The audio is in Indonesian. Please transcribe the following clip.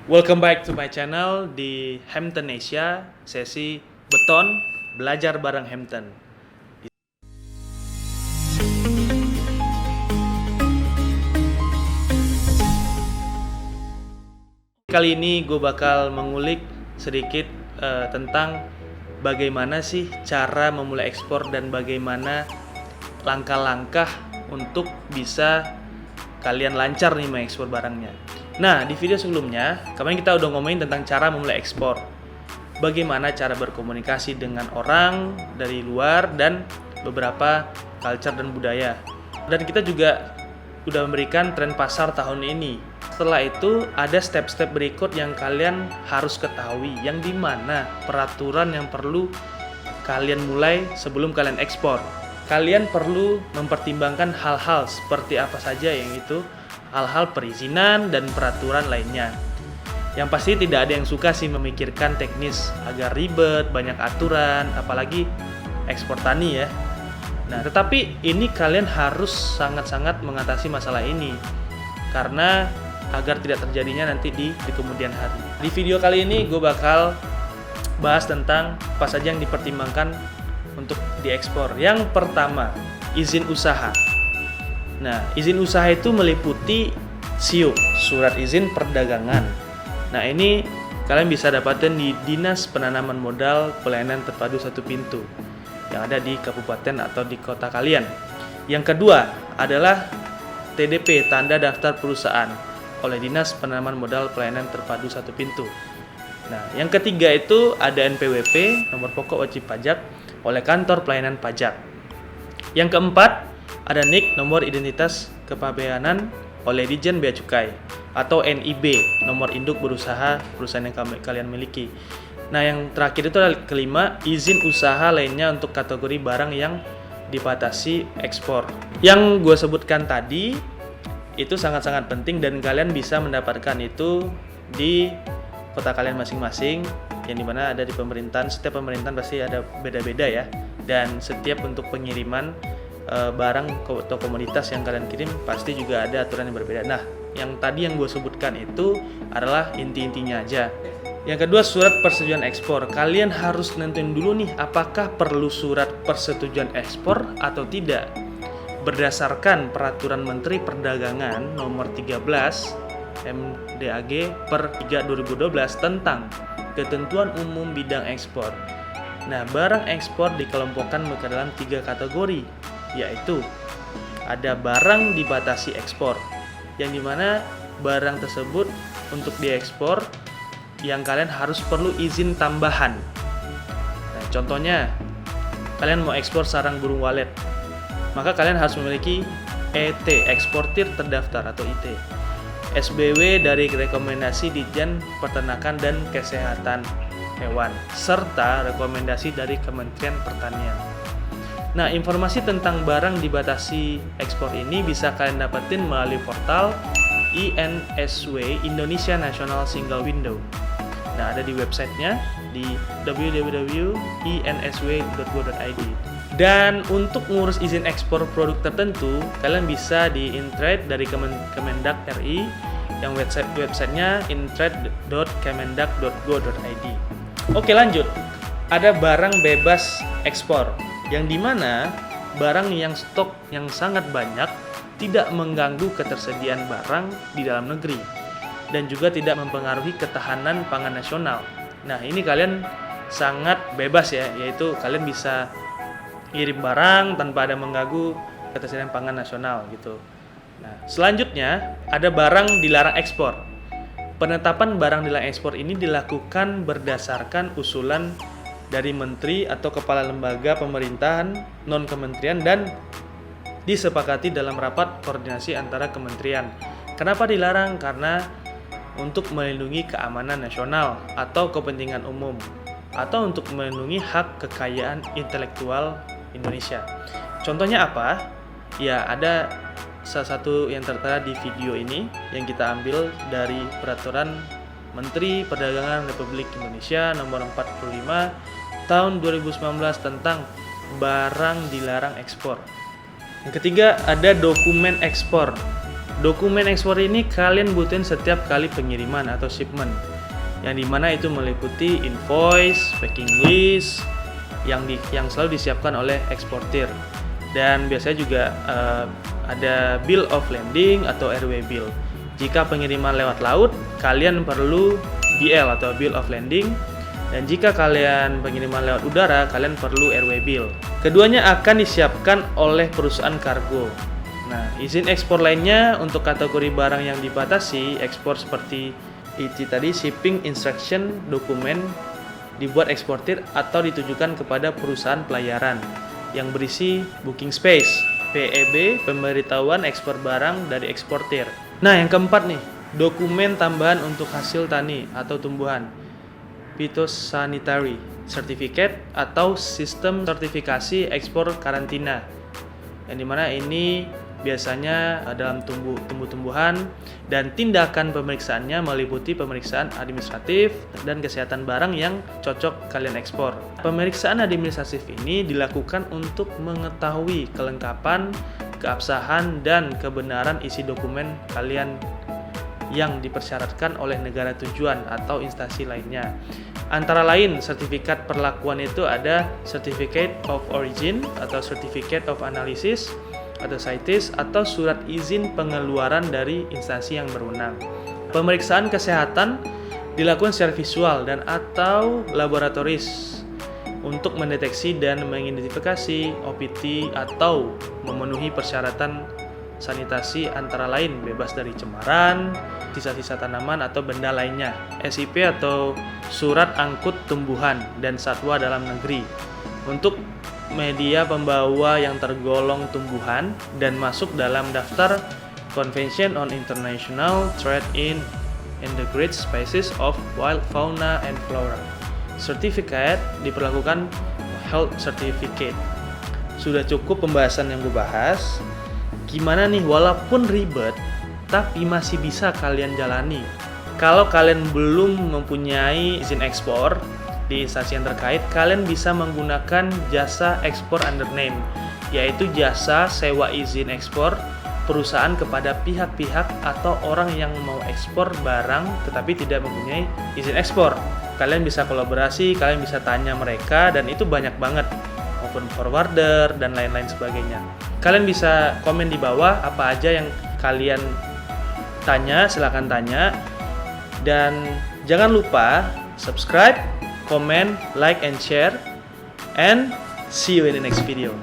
Welcome back to my channel di Hampton Asia, sesi beton, belajar bareng Hampton. Kali ini gue bakal mengulik sedikit tentang bagaimana sih cara memulai ekspor dan bagaimana langkah-langkah untuk bisa kalian lancar nih mengekspor barangnya. Nah, di video sebelumnya, kemarin kita udah ngomongin tentang cara memulai ekspor. Bagaimana cara berkomunikasi dengan orang dari luar dan beberapa culture dan budaya. Dan kita juga udah memberikan tren pasar tahun ini. Setelah itu, ada step-step berikut yang kalian harus ketahui, yang dimana peraturan yang perlu kalian mulai sebelum kalian ekspor. Kalian perlu mempertimbangkan hal-hal seperti apa saja, yang itu hal-hal perizinan dan peraturan lainnya. Yang pasti tidak ada yang suka sih memikirkan teknis agak ribet, banyak aturan, apalagi ekspor tani ya. Nah, tetapi ini kalian harus sangat-sangat mengatasi masalah ini karena agar tidak terjadinya nanti di kemudian hari. Di video kali ini gue bakal bahas tentang apa saja yang dipertimbangkan untuk diekspor. Yang pertama, izin usaha. Nah, izin usaha itu meliputi SIUP, Surat Izin Perdagangan. Nah, ini kalian bisa dapatin di Dinas Penanaman Modal Pelayanan Terpadu Satu Pintu yang ada di kabupaten atau di kota kalian. Yang kedua adalah TDP, Tanda Daftar Perusahaan, oleh Dinas Penanaman Modal Pelayanan Terpadu Satu Pintu. Nah, yang ketiga itu ada NPWP, Nomor Pokok Wajib Pajak, oleh Kantor Pelayanan Pajak. Yang keempat, ada NIK, Nomor Identitas Kepabeanan, oleh Ditjen Bea Cukai, atau NIB, Nomor Induk Berusaha perusahaan yang kalian miliki. Nah, yang terakhir itu adalah kelima, izin usaha lainnya untuk kategori barang yang dibatasi ekspor. Yang gue sebutkan tadi itu sangat-sangat penting dan kalian bisa mendapatkan itu di kota kalian masing-masing, yang dimana ada di pemerintahan. Setiap pemerintahan pasti ada beda-beda ya, dan setiap untuk pengiriman barang atau komoditas yang kalian kirim pasti juga ada aturan yang berbeda. Nah, yang tadi yang gue sebutkan itu adalah inti-intinya aja. Yang kedua, surat persetujuan ekspor. Kalian harus nentuin dulu nih apakah perlu surat persetujuan ekspor atau tidak. Berdasarkan Peraturan Menteri Perdagangan Nomor 13 MDAG per 3 2012 tentang ketentuan umum bidang ekspor. Nah, barang ekspor dikelompokkan ke dalam 3 kategori, yaitu ada barang dibatasi ekspor, yang dimana barang tersebut untuk diekspor yang kalian harus perlu izin tambahan. Nah, contohnya kalian mau ekspor sarang burung walet, maka kalian harus memiliki ET, eksportir terdaftar atau IT, SBW dari rekomendasi Ditjen Peternakan dan Kesehatan Hewan, serta rekomendasi dari Kementerian Pertanian. Nah, informasi tentang barang dibatasi ekspor ini bisa kalian dapetin melalui portal INSW, Indonesia National Single Window. Nah, ada di websitenya di www.insw.go.id. Dan untuk ngurus izin ekspor produk tertentu, kalian bisa di Intrade dari Kemendak RI, yang websitenya intrade.kemendak.go.id. Oke, lanjut. Ada barang bebas ekspor, yang dimana barang yang stok yang sangat banyak tidak mengganggu ketersediaan barang di dalam negeri dan juga tidak mempengaruhi ketahanan pangan nasional. Nah, ini kalian sangat bebas ya, yaitu kalian bisa kirim barang tanpa ada mengganggu ketersediaan pangan nasional gitu. Nah, selanjutnya ada barang dilarang ekspor. Penetapan barang dilarang ekspor ini dilakukan berdasarkan usulan dari menteri atau kepala lembaga pemerintahan non-kementerian dan disepakati dalam rapat koordinasi antara kementerian. Kenapa dilarang? Karena untuk melindungi keamanan nasional atau kepentingan umum, atau untuk melindungi hak kekayaan intelektual Indonesia. Contohnya apa? Ya, ada salah satu yang tertera di video ini yang kita ambil dari Peraturan Menteri Perdagangan Republik Indonesia Nomor 45 Tahun 2019 tentang barang dilarang ekspor. Yang ketiga, ada dokumen ekspor. Dokumen ekspor ini kalian butuhin setiap kali pengiriman atau shipment, yang dimana itu meliputi invoice, packing list, yang selalu disiapkan oleh eksportir. Dan biasanya juga ada bill of landing atau RW bill. Jika pengiriman lewat laut, kalian perlu BL atau bill of landing. Dan jika kalian pengiriman lewat udara, kalian perlu RW bill. Keduanya akan disiapkan oleh perusahaan kargo. Nah, izin ekspor lainnya untuk kategori barang yang dibatasi ekspor seperti itu tadi, shipping instruction dokumen dibuat eksportir atau ditujukan kepada perusahaan pelayaran yang berisi booking space, PEB, pemberitahuan ekspor barang dari eksportir. Nah, yang keempat nih, dokumen tambahan untuk hasil tani atau tumbuhan, phytosanitary certificate atau sistem sertifikasi ekspor karantina, yang dimana ini biasanya dalam tumbuh-tumbuhan, dan tindakan pemeriksaannya meliputi pemeriksaan administratif dan kesehatan barang yang cocok kalian ekspor. Pemeriksaan administratif ini dilakukan untuk mengetahui kelengkapan, keabsahan, dan kebenaran isi dokumen kalian yang dipersyaratkan oleh negara tujuan atau instansi lainnya. Antara lain, sertifikat perlakuan itu ada Certificate of Origin atau Certificate of Analysis atau CITES, atau surat izin pengeluaran dari instansi yang berwenang. Pemeriksaan kesehatan dilakukan secara visual dan atau laboratoris untuk mendeteksi dan mengidentifikasi OPT atau memenuhi persyaratan sanitasi, antara lain bebas dari cemaran, sisa-sisa tanaman atau benda lainnya. SIP atau surat angkut tumbuhan dan satwa dalam negeri untuk media pembawa yang tergolong tumbuhan dan masuk dalam daftar Convention on International Trade in Endangered Species of Wild Fauna and Flora. Certificate diperlakukan Health Certificate. Sudah cukup pembahasan yang gue bahas. Gimana nih, walaupun ribet tapi masih bisa kalian jalani. Kalau kalian belum mempunyai izin ekspor di instansi yang terkait, kalian bisa menggunakan jasa ekspor under name, yaitu jasa sewa izin ekspor perusahaan kepada pihak-pihak atau orang yang mau ekspor barang tetapi tidak mempunyai izin ekspor. Kalian bisa kolaborasi, kalian bisa tanya mereka, dan itu banyak banget, maupun forwarder dan lain-lain sebagainya. Kalian bisa komen di bawah apa aja yang kalian tanya, silakan tanya. Dan jangan lupa subscribe, comment, like, and share, and see you in the next video.